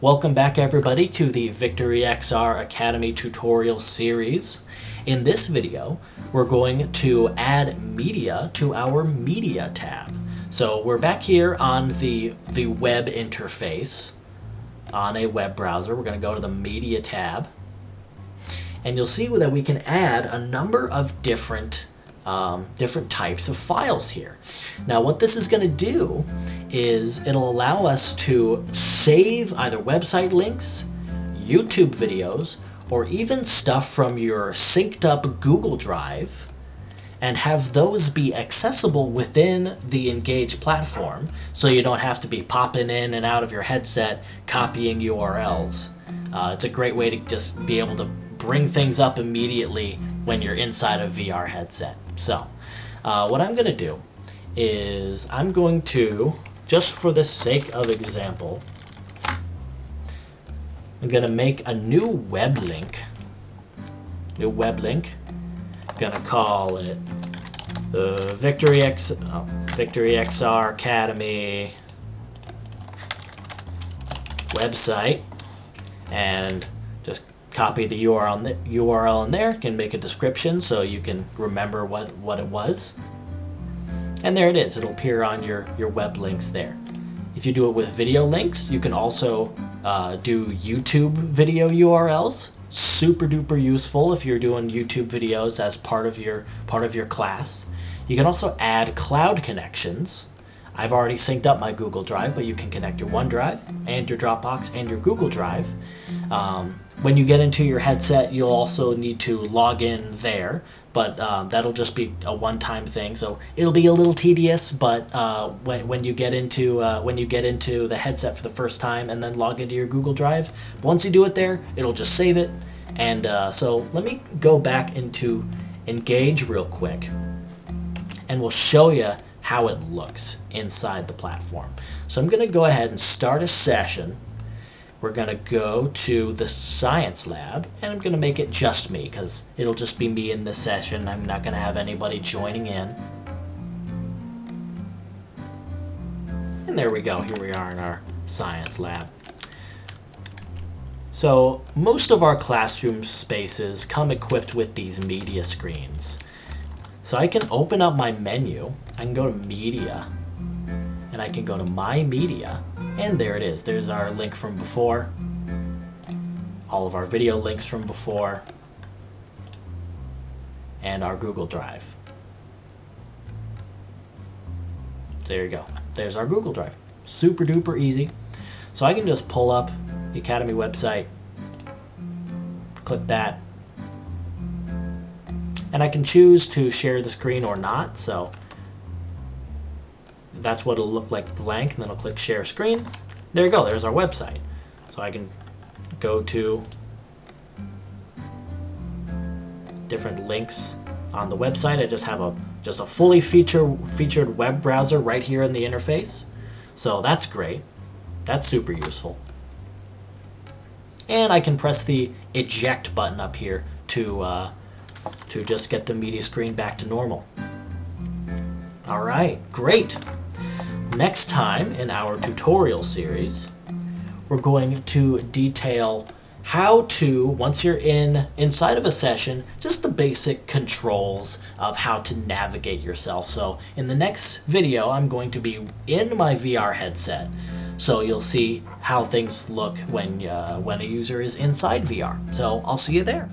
Welcome back everybody to the VictoryXR Academy tutorial series. In this video, we're going to add media to our media tab. So we're back here on the web interface on a web browser. We're going to go to the media tab, and you'll see that we can add a number of different types of files here. Now what this is going to do is it'll allow us to save either website links, YouTube videos, or even stuff from your synced up Google Drive, and have those be accessible within the Engage platform, so you don't have to be popping in and out of your headset copying URLs. It's a great way to just be able to bring things up immediately when you're inside a VR headset. So what I'm going to do is I'm going to, just for the sake of example, I'm going to make a new web link. I'm going to call it the VictoryXR Academy website, and just copy the URL in there. Can make a description so you can remember what it was. And there it is. It'll appear on your web links there. If you do it with video links, you can also do YouTube video URLs. Super duper useful if you're doing YouTube videos as part of your class. You can also add cloud connections. I've already synced up my Google Drive, but you can connect your OneDrive and your Dropbox and your Google Drive. When you get into your headset, you'll also need to log in there, but that'll just be a one-time thing. So it'll be a little tedious, but when you get into the headset for the first time and then log into your Google Drive, once you do it there, it'll just save it. And so let me go back into Engage real quick, and we'll show you how it looks inside the platform. So I'm going to go ahead and start a session. We're going to go to the science lab, and I'm going to make it just me because it'll just be me in this session. I'm not going to have anybody joining in. And there we go. Here we are in our science lab. So most of our classroom spaces come equipped with these media screens. So I can open up my menu. I can go to media, and I can go to my media, and there it is. There's our link from before, all of our video links from before, and our Google Drive. There you go. There's our Google Drive. Super duper easy. So I can just pull up the Academy website, click that, and I can choose to share the screen or not. So that's what it'll look like blank, and then I'll click share screen. There you go, there's our website. So I can go to different links on the website. I just have a fully featured web browser right here in the interface. So that's great. That's super useful. And I can press the eject button up here to just get the media screen back to normal. All right, great. Next time in our tutorial series, we're going to detail how to, once you're inside of a session, just the basic controls of how to navigate yourself. So in the next video, I'm going to be in my VR headset, so you'll see how things look when a user is inside VR. So I'll see you there.